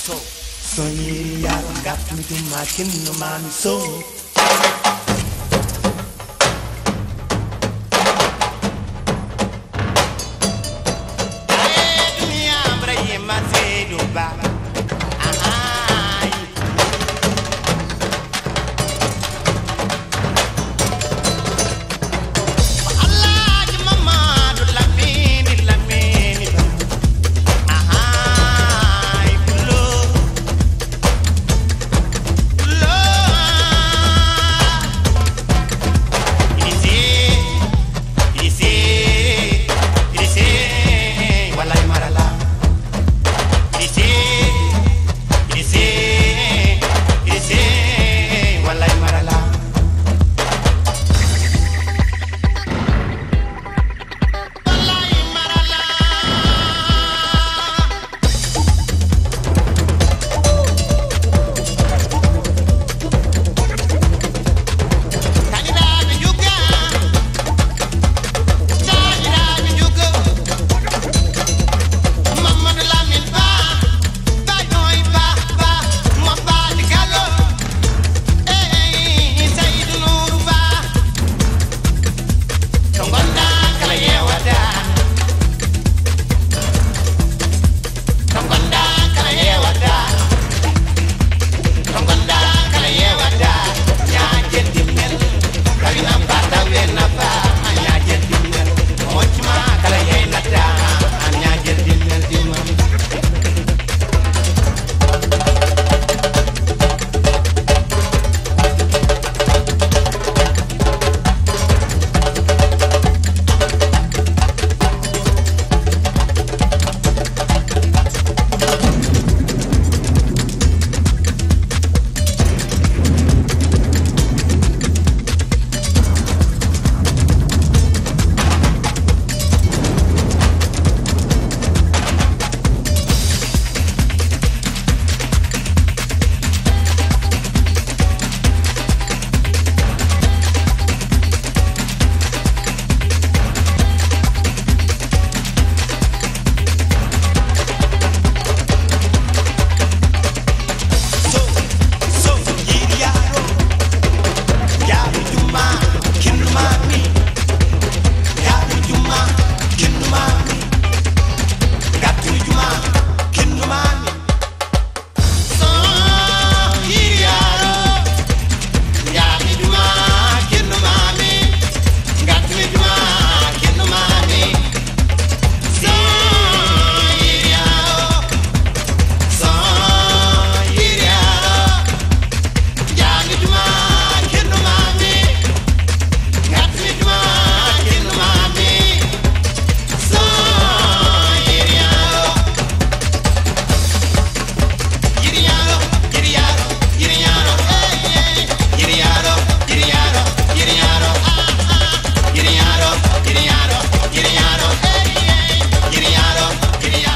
So yeah, I got me to my kingdom, mommy, so.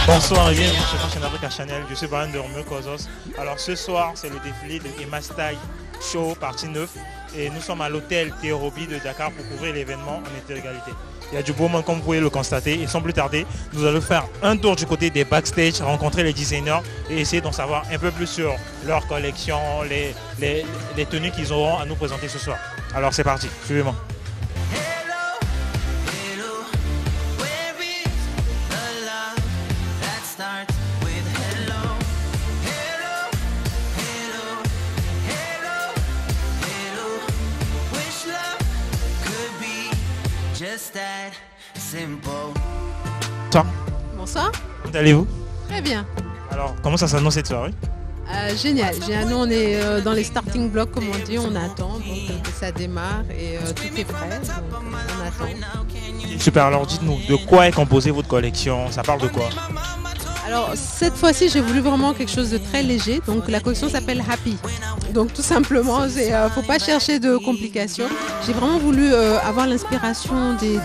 Bonsoir et bienvenue sur Fashion Africa Channel, je suis Brian de Romeo Kozos. Alors ce soir c'est le défilé de Emma Style Show partie 9 et nous sommes à l'hôtel Théorobi de Dakar pour couvrir l'événement en intégralité. Il y a du beau monde comme vous pouvez le constater et sans plus tarder, nous allons faire un tour du côté des backstage, rencontrer les designers et essayer d'en savoir un peu plus sur leur collection, les tenues qu'ils auront à nous présenter ce soir. Alors c'est parti, suivez-moi. Bonsoir. Bonsoir. Comment allez-vous? Très bien. Alors, comment ça s'annonce cette soirée? Génial. Nous, on est dans les starting blocks, comme on dit. On attend donc, que ça démarre et tout est prêt. Donc, on attend. Super. Alors, dites-nous, de quoi est composée votre collection? Ça parle de quoi? Alors, cette fois-ci, j'ai voulu vraiment quelque chose de très léger. Donc, la collection s'appelle Happy. Donc, tout simplement, il ne faut pas chercher de complications. J'ai vraiment voulu avoir l'inspiration des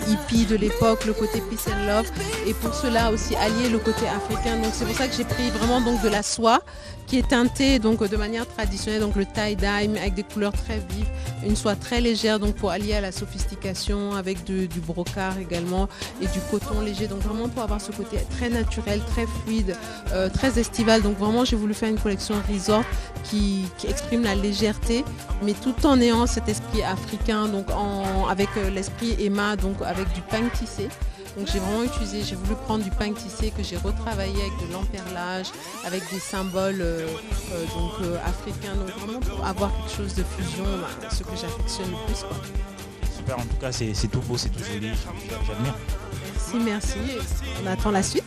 hippies de l'époque, le côté peace and love. Et pour cela aussi, allier le côté africain. Donc, c'est pour ça que j'ai pris vraiment donc, de la soie qui est teinté donc de manière traditionnelle, donc le tie-dye avec des couleurs très vives, une soie très légère donc pour allier à la sophistication avec du brocart également et du coton léger, donc vraiment pour avoir ce côté très naturel, très fluide, très estival. Donc vraiment j'ai voulu faire une collection resort qui exprime la légèreté mais tout en ayant cet esprit africain, donc avec l'esprit Emma, donc avec du pain tissé. Donc j'ai voulu prendre du pain tissé que j'ai retravaillé avec de l'emperlage, avec des symboles africains, donc vraiment pour avoir quelque chose de fusion, ce que j'affectionne le plus, quoi. Super, en tout cas c'est tout beau, c'est tout joli, j'admire. Merci. On attend la suite.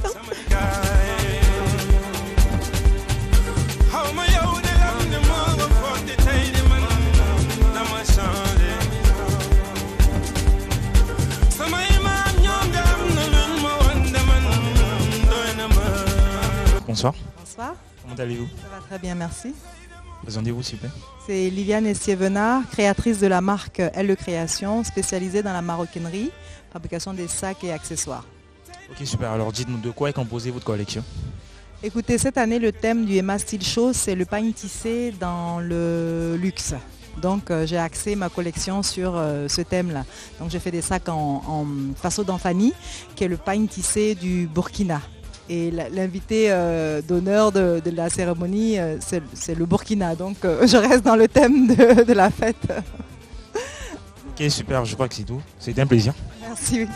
Bonsoir. Bonsoir. Comment allez-vous? Ça va très bien, merci. Présentez-vous s'il vous plaît. C'est Liliane Estier-Venard, créatrice de la marque Elle Création, spécialisée dans la maroquinerie, fabrication des sacs et accessoires. Ok, super. Alors dites-nous de quoi est composée votre collection? Écoutez, cette année, le thème du Emma Style Show, c'est le pain tissé dans le luxe. Donc j'ai axé ma collection sur ce thème-là. Donc j'ai fait des sacs en faso d'Anfani, qui est le pain tissé du Burkina. Et l'invité d'honneur de la cérémonie, c'est le Burkina. Donc je reste dans le thème de la fête. Ok, super, je crois que c'est tout. C'était un plaisir. Merci.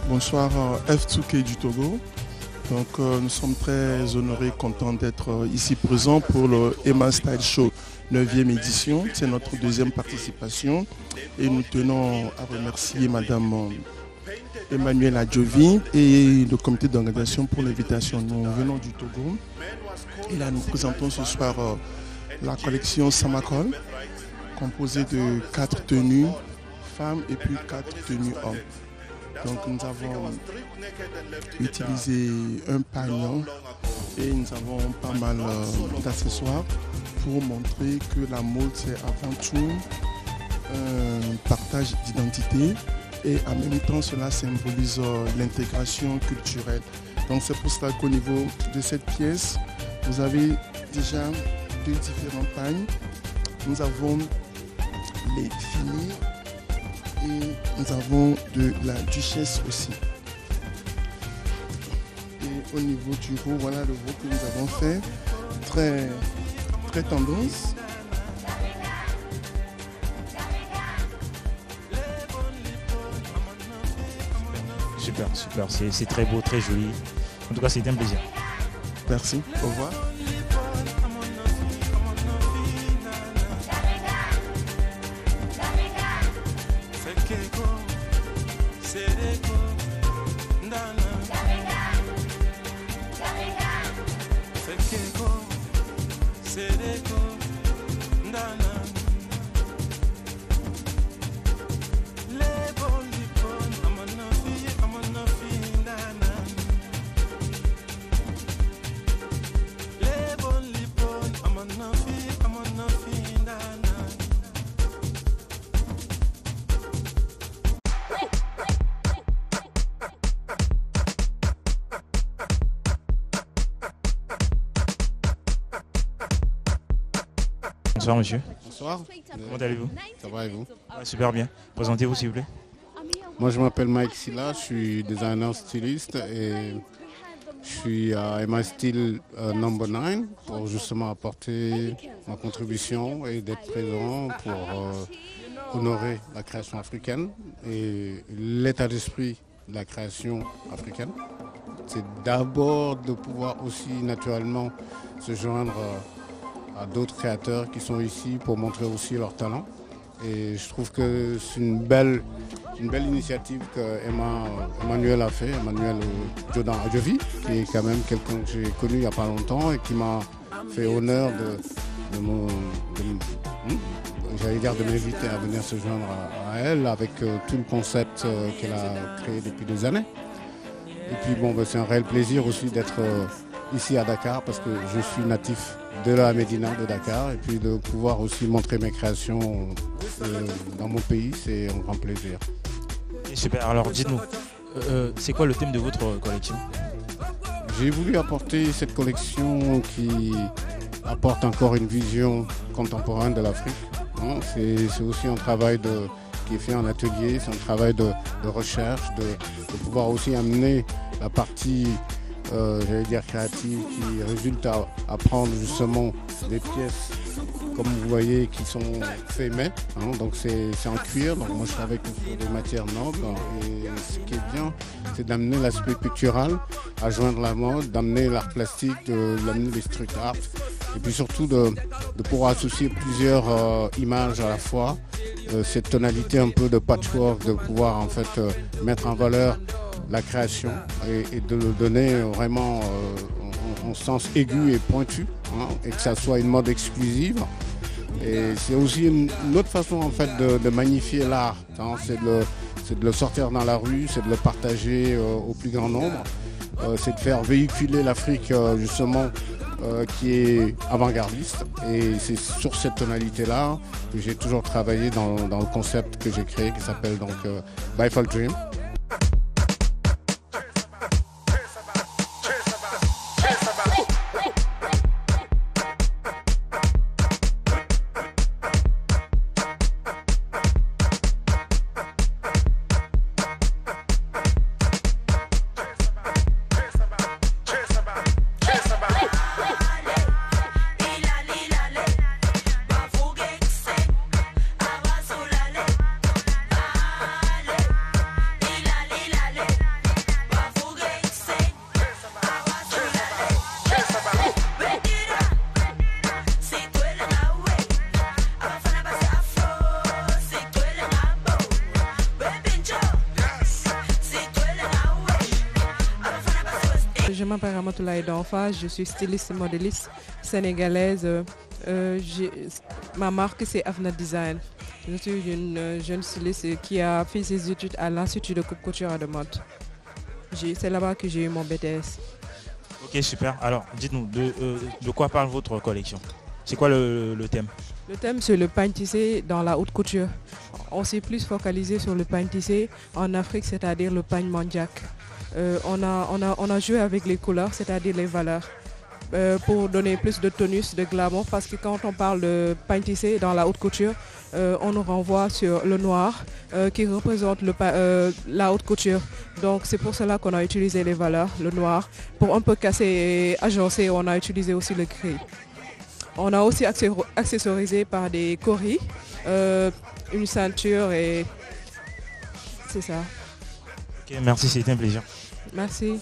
Bonsoir, F2K du Togo. Donc, nous sommes très honorés et contents d'être ici présents pour le Emma Style Show 9e édition. C'est notre deuxième participation et nous tenons à remercier Madame Emmanuelle Adjovi et le comité d'organisation pour l'invitation. Nous venons du Togo et là nous présentons ce soir la collection Samakol, composée de 4 tenues femmes et puis 4 tenues hommes. Donc nous avons utilisé un pagnon et nous avons pas mal d'accessoires pour montrer que la mode c'est avant tout un partage d'identité et en même temps cela symbolise l'intégration culturelle. Donc c'est pour cela qu'au niveau de cette pièce, vous avez déjà 2 différents pagnes. Nous avons les finis et nous avons de la duchesse aussi. Et au niveau du haut, voilà le haut que nous avons fait, très tendance. Super, c'est très beau, très joli. En tout cas, c'était un plaisir. Merci, au revoir. Bonsoir monsieur. Bonsoir. Comment allez-vous? Ça va et vous? Ouais, super bien. Présentez-vous s'il vous plaît. Moi je m'appelle Mike Silla, je suis designer styliste et je suis à Emma Style No. 9 pour justement apporter ma contribution et d'être présent pour honorer la création africaine et l'état d'esprit de la création africaine. C'est d'abord de pouvoir aussi naturellement se joindre à d'autres créateurs qui sont ici pour montrer aussi leur talent. Et je trouve que c'est une belle initiative que Emmanuel a fait, Emmanuel Jordan Adjovi, qui est quand même quelqu'un que j'ai connu il n'y a pas longtemps et qui m'a fait honneur de m'inviter à venir se joindre à elle avec tout le concept qu'elle a créé depuis des années. Et puis bon, c'est un réel plaisir aussi d'être ici à Dakar parce que je suis natif de la Médina de Dakar et puis de pouvoir aussi montrer mes créations dans mon pays, c'est un grand plaisir. Et super, alors dites-nous, c'est quoi le thème de votre collection? J'ai voulu apporter cette collection qui apporte encore une vision contemporaine de l'Afrique. C'est aussi un travail qui est fait en atelier, c'est un travail de recherche, de pouvoir aussi amener la partie j'allais dire créative qui résulte à prendre justement des pièces comme vous voyez qui sont faites main, donc c'est en cuir, donc moi je travaille sur des matières nobles et ce qui est bien c'est d'amener l'aspect pictural à joindre la mode, d'amener l'art plastique, d'amener les street art et puis surtout de pouvoir associer plusieurs images à la fois, cette tonalité un peu de patchwork, de pouvoir en fait mettre en valeur la création et de le donner vraiment en sens aigu et pointu, et que ça soit une mode exclusive. Et c'est aussi une autre façon en fait de magnifier l'art, c'est de le sortir dans la rue, c'est de le partager au plus grand nombre, c'est de faire véhiculer l'Afrique justement qui est avant-gardiste. Et c'est sur cette tonalité-là que j'ai toujours travaillé dans le concept que j'ai créé qui s'appelle donc Bifal Dream. Je m'appelle Ramatoulaye Danfa, je suis styliste et modéliste sénégalaise. Ma marque c'est Afna Design. Je suis une jeune styliste qui a fait ses études à l'Institut de couture et de mode. C'est là-bas que j'ai eu mon BTS. Ok, super. Alors, dites-nous, de quoi parle votre collection? C'est quoi le thème? Le thème c'est le pain tissé dans la haute couture. On s'est plus focalisé sur le pain tissé en Afrique, c'est-à-dire le pain mandjak. On a joué avec les couleurs, c'est-à-dire les valeurs, pour donner plus de tonus, de glamour, parce que quand on parle de pain tissé dans la haute couture, on nous renvoie sur le noir qui représente la haute couture. Donc c'est pour cela qu'on a utilisé les valeurs, le noir. Pour un peu casser et agencer, on a utilisé aussi le gris. On a aussi accessorisé par des coris, une ceinture et c'est ça. Ok, merci, c'était un plaisir. Merci.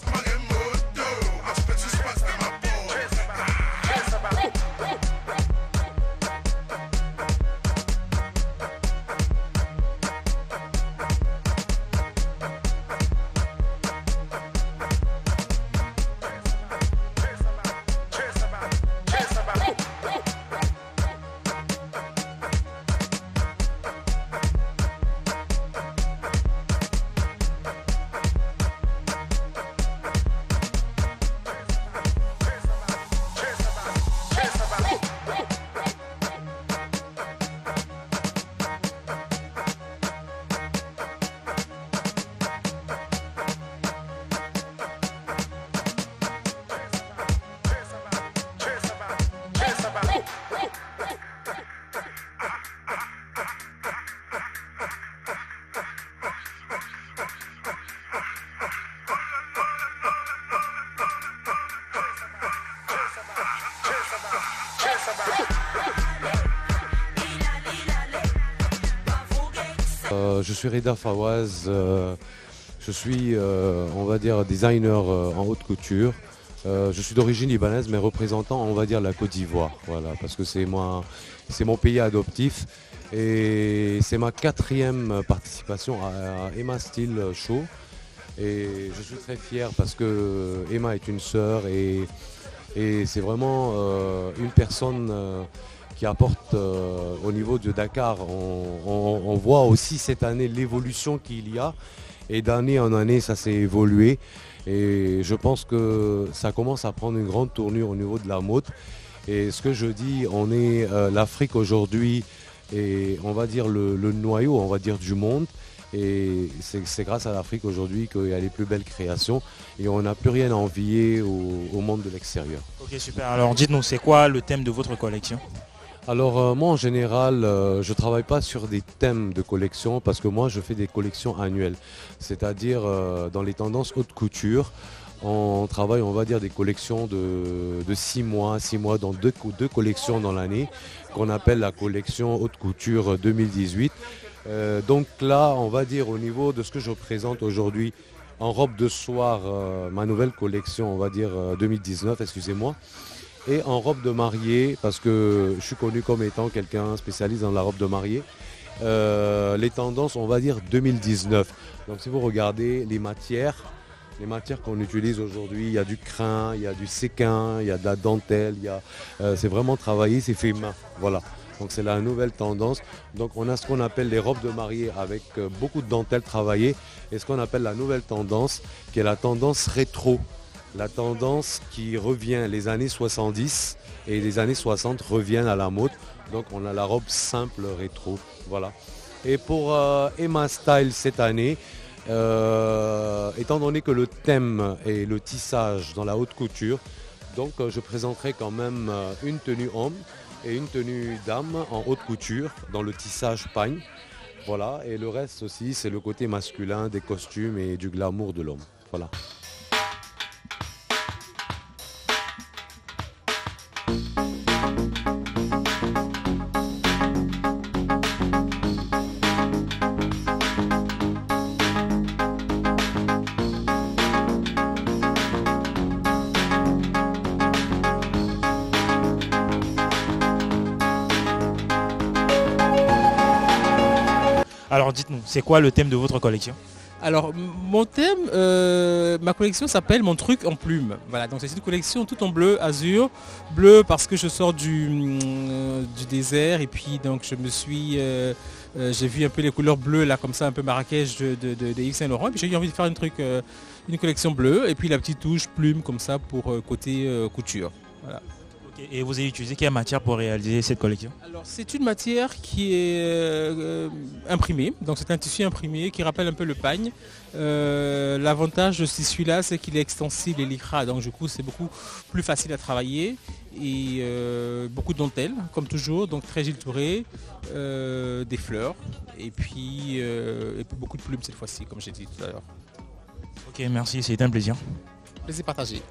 Je suis Reda Fawaz, je suis on va dire designer en haute couture. Je suis d'origine libanaise mais représentant on va dire la Côte d'Ivoire, voilà, parce que c'est mon pays adoptif et c'est ma 4e participation à Emma Style Show et je suis très fier parce que Emma est une sœur et c'est vraiment une personne qui apporte au niveau de Dakar. On voit aussi cette année l'évolution qu'il y a et d'année en année ça s'est évolué Et je pense que ça commence à prendre une grande tournure au niveau de la mode. Et ce que je dis, on est l'Afrique aujourd'hui, et on va dire le noyau, on va dire, du monde. Et c'est grâce à l'Afrique aujourd'hui qu'il y a les plus belles créations et on n'a plus rien à envier au monde de l'extérieur. Ok, super. Alors dites-nous, c'est quoi le thème de votre collection? Alors moi en général, je ne travaille pas sur des thèmes de collection parce que moi je fais des collections annuelles. C'est-à-dire dans les tendances haute couture, on travaille, on va dire, des collections de 6 mois dans deux collections dans l'année qu'on appelle la collection haute couture 2018. Donc là, on va dire au niveau de ce que je présente aujourd'hui en robe de soir, ma nouvelle collection, on va dire 2019, excusez-moi, et en robe de mariée, parce que je suis connu comme étant quelqu'un spécialiste dans la robe de mariée, les tendances, on va dire 2019. Donc si vous regardez les matières qu'on utilise aujourd'hui, il y a du crin, il y a du séquin, il y a de la dentelle, c'est vraiment travaillé, c'est fait main, voilà. Donc c'est la nouvelle tendance. Donc on a ce qu'on appelle les robes de mariée avec beaucoup de dentelle travaillée et ce qu'on appelle la nouvelle tendance qui est la tendance rétro. La tendance qui revient, les années 70 et les années 60 reviennent à la mode. Donc on a la robe simple rétro. Voilà. Et pour Emma Style cette année, étant donné que le thème est le tissage dans la haute couture, donc je présenterai quand même une tenue homme et une tenue dame en haute couture dans le tissage pagne. Voilà, et le reste aussi, c'est le côté masculin des costumes et du glamour de l'homme. Voilà. Alors dites-nous, c'est quoi le thème de votre collection? Alors mon thème, ma collection s'appelle Mon truc en plume. Voilà, donc c'est une collection tout en bleu, azur. Bleu parce que je sors du désert et puis donc je me suis, j'ai vu un peu les couleurs bleues là comme ça, un peu Marrakech de Yves Saint Laurent. Et puis j'ai eu envie de faire une collection bleue et puis la petite touche plume comme ça pour côté couture. Voilà. Et vous avez utilisé quelle matière pour réaliser cette collection? Alors c'est une matière qui est imprimée, donc c'est un tissu imprimé qui rappelle un peu le pagne. L'avantage de ce tissu-là, c'est qu'il est extensible et lycra, donc du coup c'est beaucoup plus facile à travailler et beaucoup de dentelle comme toujours, donc très Gilles Touré, des fleurs et puis beaucoup de plumes cette fois-ci, comme j'ai dit tout à l'heure. Ok, merci, c'était un plaisir. Plaisir partagé.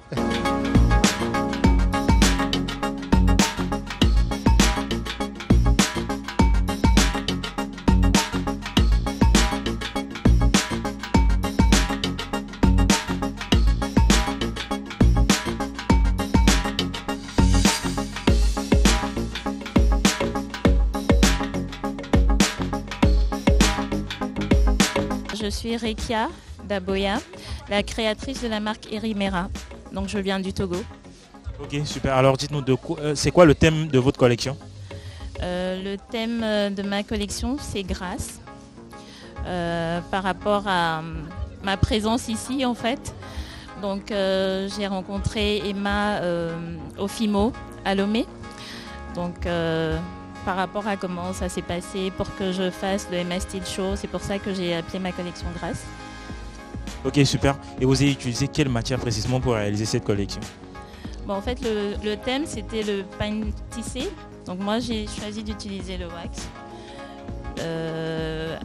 Je suis Rekia Daboya, la créatrice de la marque Erimera. Donc je viens du Togo. Ok, super. Alors dites-nous, c'est quoi le thème de votre collection? Le thème de ma collection, c'est grâce. Par rapport à ma présence ici en fait. Donc j'ai rencontré Emma au FIMO à Lomé. Donc par rapport à comment ça s'est passé pour que je fasse le Emma Style Show, c'est pour ça que j'ai appelé ma collection Grâce. Ok, super. Et vous avez utilisé quelle matière précisément pour réaliser cette collection? Bon, en fait, le thème, c'était le pagne tissé. Donc moi, j'ai choisi d'utiliser le wax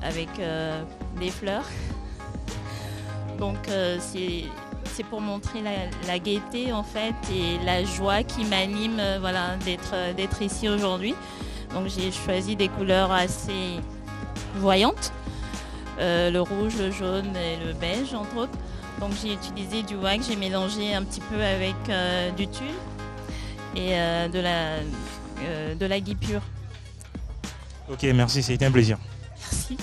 avec des fleurs. Donc c'est pour montrer la gaieté en fait et la joie qui m'anime voilà, d'être ici aujourd'hui. Donc j'ai choisi des couleurs assez voyantes, le rouge, le jaune et le beige entre autres. Donc j'ai utilisé du wax, j'ai mélangé un petit peu avec du tulle et de la guipure. Ok, merci, c'était un plaisir. Merci.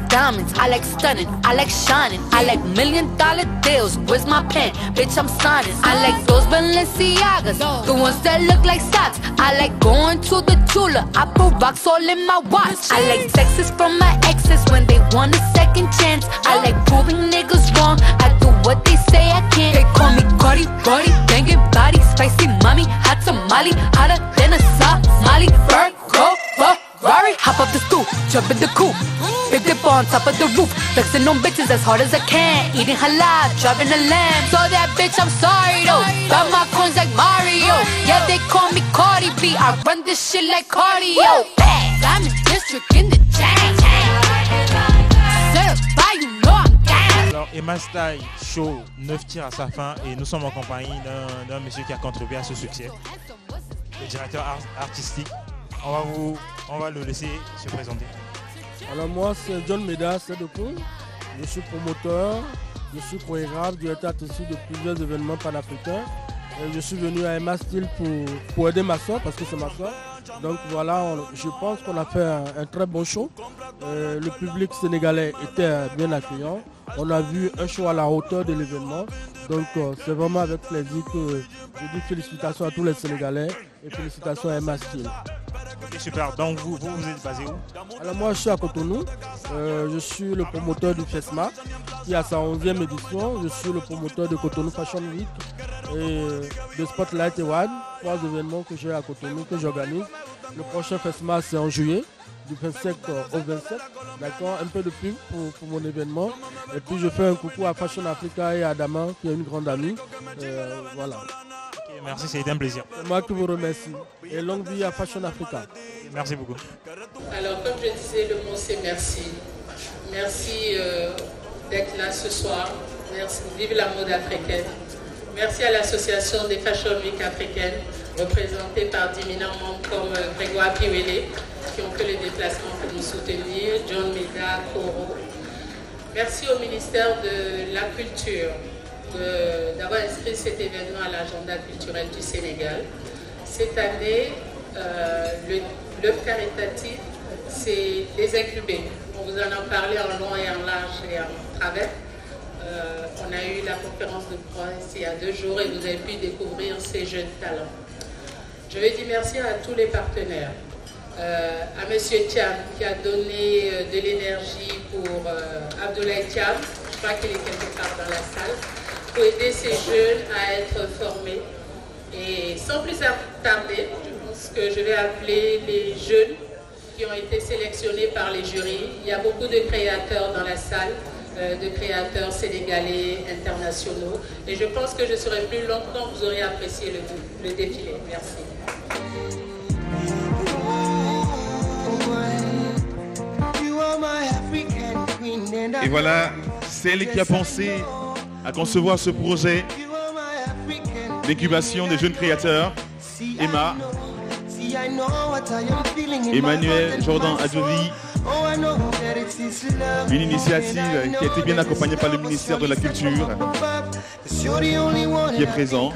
diamonds, I like stunning, I like shining, I like $1 million deals. Where's my pen? Bitch, I'm signing. I like those Balenciagas, the ones that look like socks. I like going to the Tula, I put rocks all in my watch. I like texts from my exes when they want a second chance. I like proving niggas wrong, I do what they say I can't. They call me Cardi, Cardi, banging body, spicy mommy, hot tamale, hotter than a Somali. Virgo, Ferrari, hop up the stoop, jump in the coupe, big dip on top of the roof, flexing on bitches as hard as I can, eating halal, driving a lamb. So that bitch, I'm sorry though, got my coins like Mario. Yeah, they call me Cardi B, I run this shit like cardio. I'm in district in the chain. Certified, you know I'm gang. Alors, Emma Style Show 9 tire à sa fin et nous sommes en compagnie d'un monsieur qui a contribué à ce succès, le directeur artistique. On va le laisser se présenter. Alors moi c'est John Meda Sedoko, je suis promoteur, je suis chorégraphe, directeur artistique de plusieurs événements panafricains. Et je suis venu à Emma Style pour aider ma soeur parce que c'est ma soeur. Donc voilà, je pense qu'on a fait un très bon show. Le public sénégalais était bien accueillant. On a vu un show à la hauteur de l'événement. Donc c'est vraiment avec plaisir que je dis félicitations à tous les Sénégalais et félicitations à Emma Style. Ok, super. Donc vous êtes basé où? Alors moi je suis à Cotonou. Je suis le promoteur du FESMA qui a sa 11e édition. Je suis le promoteur de Cotonou Fashion Week et de Spotlight One, 3 événements que j'ai à Cotonou, que j'organise. Le prochain FESMA c'est en juillet, du 25 au 27. D'accord, un peu de pub pour mon événement. Et puis je fais un coucou à Fashion Africa et à Adama qui est une grande amie. Voilà. Okay, merci, c'est un plaisir. C'est moi qui vous remercie. Et longue vie à Fashion Africa. Merci beaucoup. Alors comme je disais, le mot c'est merci. Merci d'être là ce soir. Merci, vive la mode africaine. Merci à l'association des Fashion Week africaines, représentée par d'éminents membres comme Grégoire Piwele, qui ont fait le déplacement pour nous soutenir, John Meda, Koro. Merci au ministère de la Culture d'avoir inscrit cet événement à l'agenda culturel du Sénégal. Cette année, l'œuvre caritative, c'est les incubés. On vous en a parlé en long et en large et en travers. On a eu la conférence de presse il y a 2 jours et vous avez pu découvrir ces jeunes talents. Je veux dire merci à tous les partenaires. À M. Thiam qui a donné de l'énergie pour Abdoulaye Thiam, je crois qu'il est quelque part dans la salle, pour aider ces jeunes à être formés. Et sans plus tarder, je pense que je vais appeler les jeunes qui ont été sélectionnés par les jurys. Il y a beaucoup de créateurs dans la salle, de créateurs sénégalais, internationaux. Et je pense que je serai plus long quand vous aurez apprécié le défilé. Merci. Et voilà, celle qui a pensé à concevoir ce projet d'incubation des jeunes créateurs, Emma, Emmanuel Jordan Adjovi, une initiative qui a été bien accompagnée par le ministère de la Culture qui est présent.